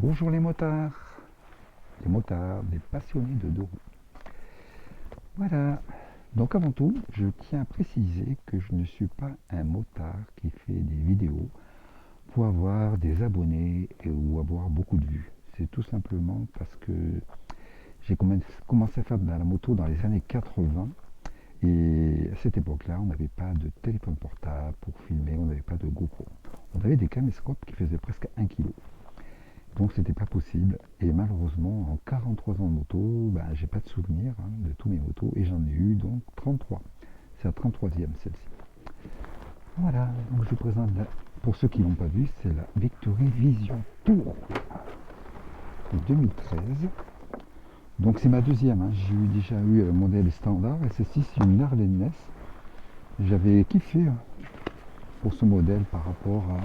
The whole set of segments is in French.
Bonjour les motards, des passionnés de deux roues. Voilà, donc avant tout, je tiens à préciser que je ne suis pas un motard qui fait des vidéos pour avoir des abonnés ou avoir beaucoup de vues. C'est tout simplement parce que j'ai commencé à faire de la moto dans les années 80 et à cette époque-là, on n'avait pas de téléphone portable pour filmer, on n'avait pas de GoPro. On avait des caméscopes qui faisaient presque 1 kg. Donc c'était pas possible et malheureusement en 43 ans de moto, j'ai pas de souvenir de tous mes motos et j'en ai eu donc 33. C'est la 33e celle-ci. Voilà, donc je vous présente, pour ceux qui l'ont pas vu, c'est la Victory Vision Tour de 2013. Donc c'est ma deuxième, j'ai déjà eu le modèle standard et celle-ci c'est une Harley Ness. J'avais kiffé pour ce modèle par rapport à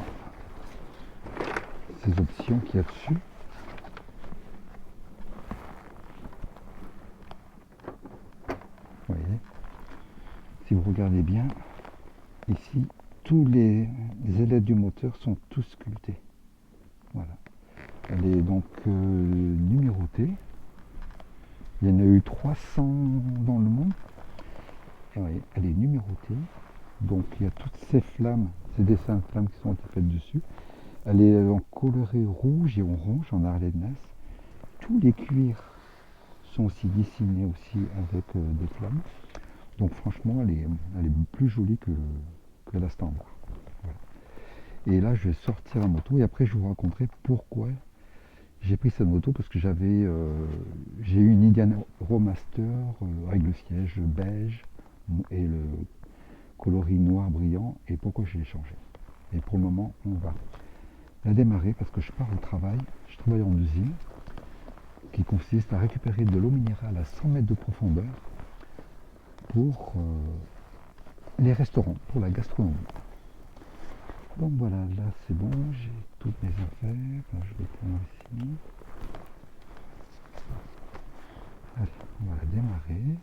ces options qu'il y a dessus. Vous voyez, si vous regardez bien, ici, tous les ailettes du moteur sont tous sculptés. Voilà. Elle est donc numérotée. Il y en a eu 300 dans le monde. Et voyez, elle est numérotée. Donc il y a toutes ces flammes, ces dessins de flammes qui sont faits dessus. Elle est en coloré rouge et orange en Harley Ness. Tous les cuirs sont aussi dessinés aussi avec des flammes. Donc franchement, elle est plus jolie que la standard. Voilà. Et là, je vais sortir la moto et après, je vous raconterai pourquoi j'ai pris cette moto, parce que j'ai eu une Indian Roadmaster avec le siège beige et le coloris noir brillant, et pourquoi je l'ai changé. Et pour le moment, on va la démarrer parce que je pars au travail. Je travaille en usine qui consiste à récupérer de l'eau minérale à 100 mètres de profondeur pour les restaurants, pour la gastronomie. Donc voilà, là c'est bon, j'ai toutes mes affaires, je vais prendre ici. Allez, on va la démarrer.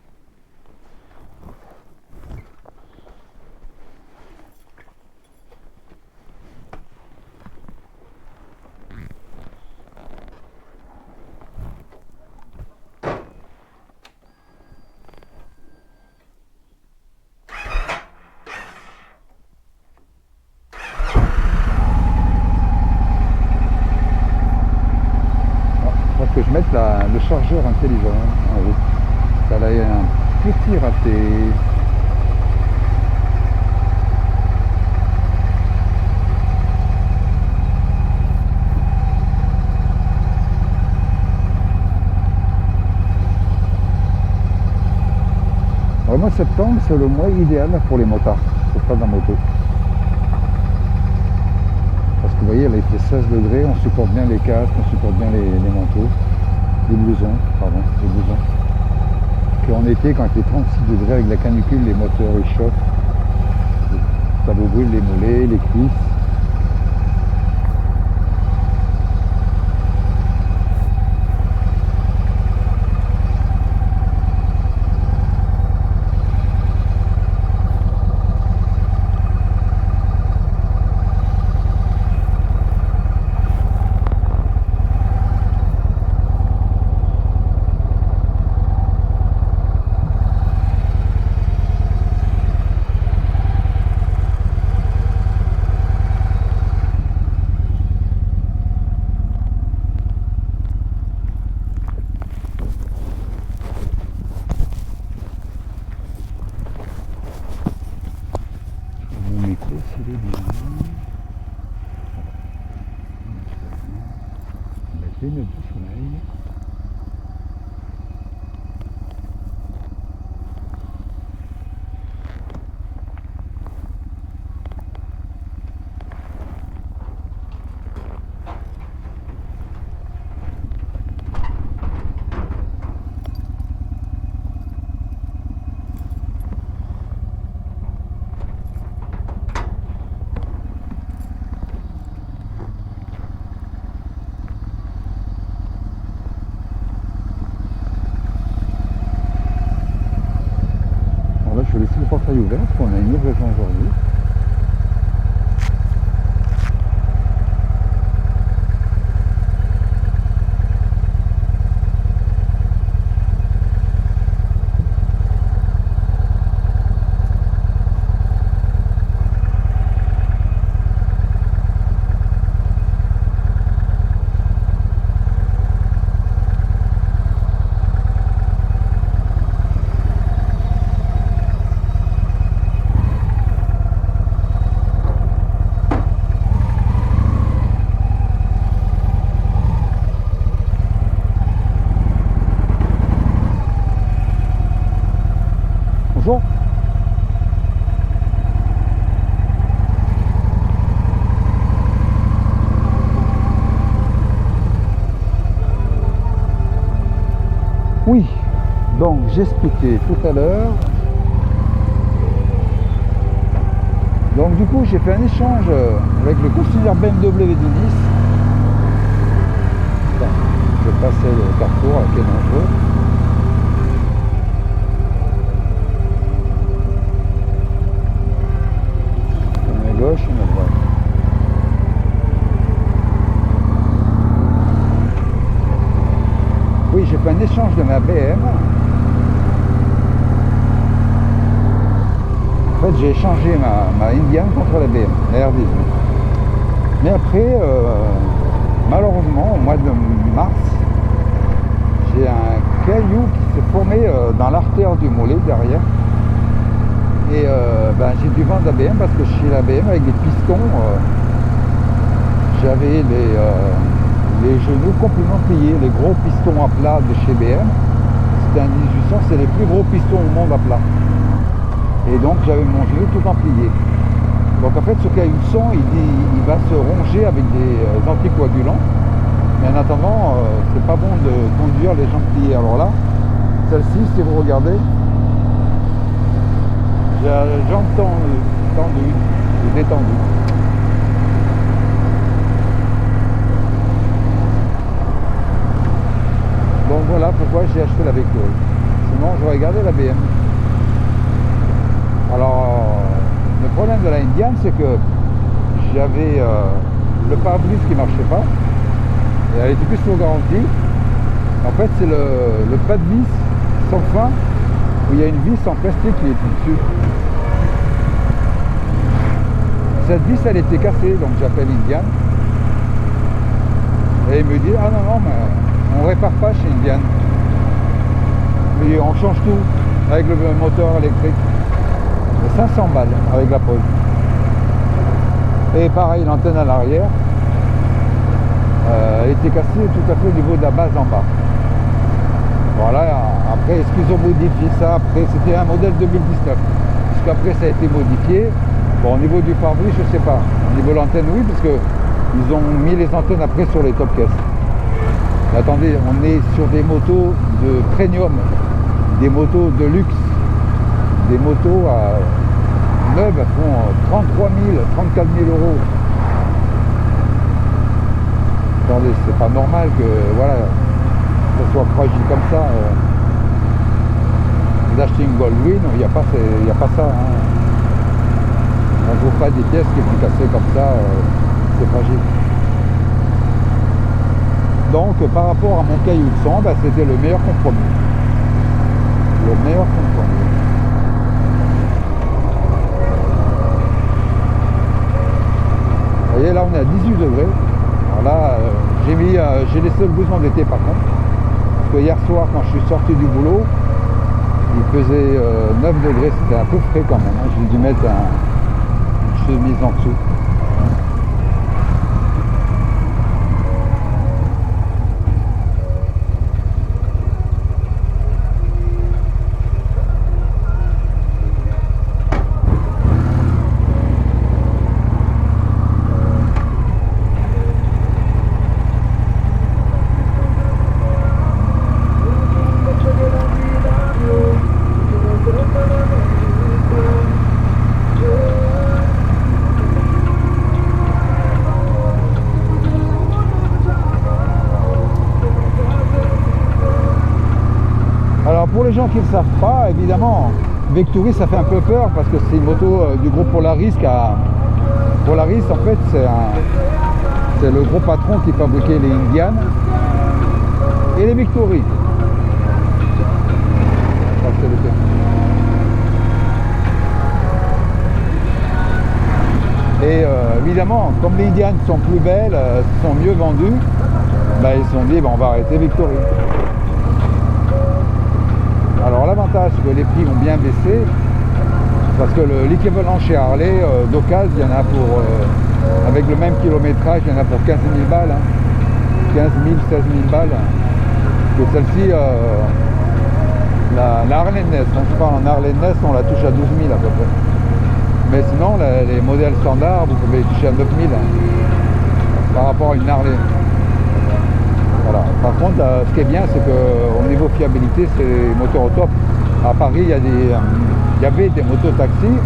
Que je mette le chargeur intelligent en route. Ça a un petit raté. Le mois de septembre, c'est le mois idéal pour les motards, pour faire de la moto. Parce que vous voyez, là, il fait 16 degrés, on supporte bien les casques, on supporte bien les manteaux, les blousons. Puis en été, quand il fait 36 degrés avec la canicule, les moteurs ils chauffent, ça vous brûle les mollets, les cuisses. S'il est bien. On va mettre les lunettes de soleil. Je vais laisser le portail ouvert parce qu'on a une livraison aujourd'hui. Donc j'expliquais tout à l'heure. Donc du coup j'ai fait un échange avec le concessionnaire BMW de Nice. Enfin, je vais passer le carrefour à quel endroit. On est à gauche, on est à droite. Oui, j'ai fait un échange de ma BM. En fait, j'ai échangé ma Indian contre la BM, la R18. Mais après, malheureusement, au mois de mars, j'ai un caillou qui s'est formé dans l'artère du mollet derrière. Et j'ai dû vendre la BM parce que chez la BM, avec des pistons, j'avais les genoux complètement pliés, les gros pistons à plat de chez BM. C'était un 1800, c'est les plus gros pistons au monde à plat. Et donc j'avais mon genou tout en plié. Donc en fait ce caillou de son il va se ronger avec des anticoagulants. Mais en attendant, c'est pas bon de conduire les jambes pliées. Alors là, celle-ci, si vous regardez, j'ai la jambe tendue, détendue. Donc voilà pourquoi j'ai acheté la Victory. Sinon j'aurais gardé la BM. Alors le problème de la Indian, c'est que j'avais le pare-brise qui marchait pas. Et elle était plus sous garantie. En fait c'est le pas de vis sans fin où il y a une vis en plastique qui est dessus. Cette vis elle était cassée, donc j'appelle Indian. Et il me dit ah non mais on répare pas chez Indian. Mais on change tout avec le moteur électrique. 500 balles avec la pose. Et pareil, l'antenne à l'arrière, elle était cassée tout à fait au niveau de la base en bas. Voilà, après, est-ce qu'ils ont modifié ça? Après, c'était un modèle 2019. Puisqu'après, ça a été modifié. Bon, au niveau du pare-brise, je sais pas. Au niveau de l'antenne, oui, parce que ils ont mis les antennes après sur les top caisses. Mais attendez, on est sur des motos de premium, des motos de luxe, des motos à neuves, elles font 33 000, 34 000 euros. Attendez, c'est pas normal que voilà, ça soit fragile comme ça. D'acheter une Goldwing, il n'y a pas ça. Hein. On ne trouve pas des pièces qui sont cassées comme ça, c'est fragile. Donc par rapport à mon caillou de sang, c'était le meilleur compromis. Le meilleur compromis. Vous voyez, là on est à 18 degrés. Alors là, j'ai laissé le blouson d'été par contre. Parce que hier soir, quand je suis sorti du boulot, il faisait 9 degrés, c'était un peu frais quand même. Hein. J'ai dû mettre une chemise en dessous. Pour les gens qui ne savent pas, évidemment, Victory ça fait un peu peur parce que c'est une moto du groupe Polaris. Polaris en fait c'est le gros patron qui fabriquait les Indian et les Victory. Et évidemment, comme les Indian sont plus belles, sont mieux vendues, ils se sont dit on va arrêter Victory. Alors l'avantage, c'est que les prix ont bien baissé, parce que l'équivalent chez Harley d'occasion, il y en a pour, avec le même kilométrage, il y en a pour 15 000 balles, hein. 15 000, 16 000 balles. Que celle-ci, la Harley Ness, quand je parle en Harley Ness, on la touche à 12 000 à peu près. Mais sinon, les modèles standards, vous pouvez les toucher à 9 000 hein, par rapport à une Harley. Voilà. Par contre, ce qui est bien, c'est qu'au niveau fiabilité, c'est les moteurs au top. À Paris, il y avait des motos-taxis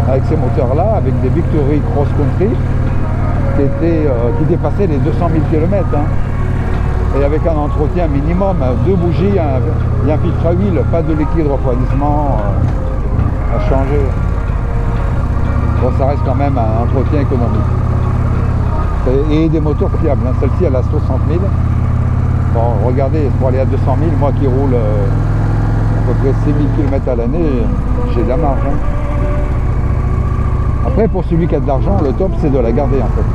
avec ces moteurs-là, avec des Victory Cross Country qui dépassaient les 200 000 km. Et avec un entretien minimum, 2 bougies, il y a un filtre à huile, pas de liquide refroidissement à changer. Bon, ça reste quand même un entretien économique. Et des moteurs fiables. Celle-ci, elle a 60 000. Bon, regardez, pour aller à 200 000, moi qui roule à peu près 6 000 km à l'année, j'ai de la marge. Après, pour celui qui a de l'argent, le top, c'est de la garder en fait.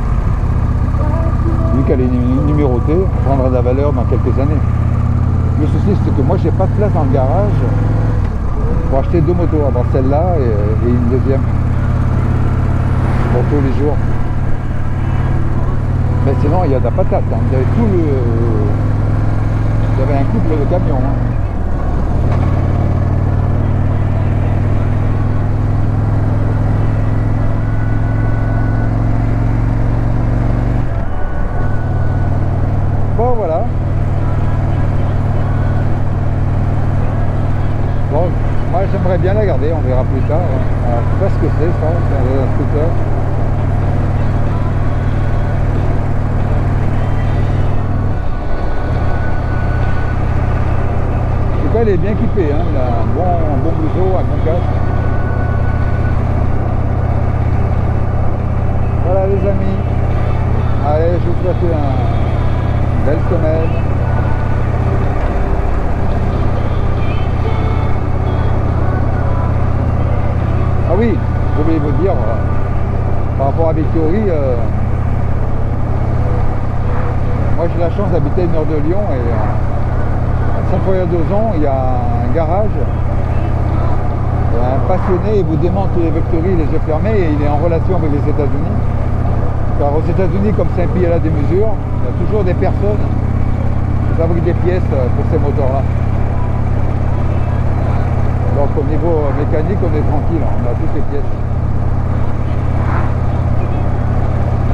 Vu qu'elle est numérotée, elle prendra de la valeur dans quelques années. Le souci, c'est que moi, j'ai pas de place dans le garage pour acheter 2 motos, avoir celle-là et une deuxième pour tous les jours. Mais sinon, il y a de la patate. Il y avait il y avait un couple de camions. Bon, voilà. Bon, moi j'aimerais bien la garder, on verra plus tard. Alors, je sais pas ce que c'est ça, c'est un scooter. En tout cas, elle est bien équipée, hein. Il a un bon blouson, un bon casque. Voilà les amis. Allez, je vous souhaite une belle semaine. Ah oui, je voulais vous dire, par rapport à Victory, moi j'ai la chance d'habiter au nord de Lyon et à Saint-Foy-à-Dozon, il y a un garage, un passionné, il vous démonte les Victory les yeux fermés et il est en relation avec les États-Unis. Car aux États-Unis, comme c'est un pays à des mesures, il y a toujours des personnes qui fabriquent des pièces pour ces moteurs-là. Donc au niveau mécanique, on est tranquille, on a toutes les pièces.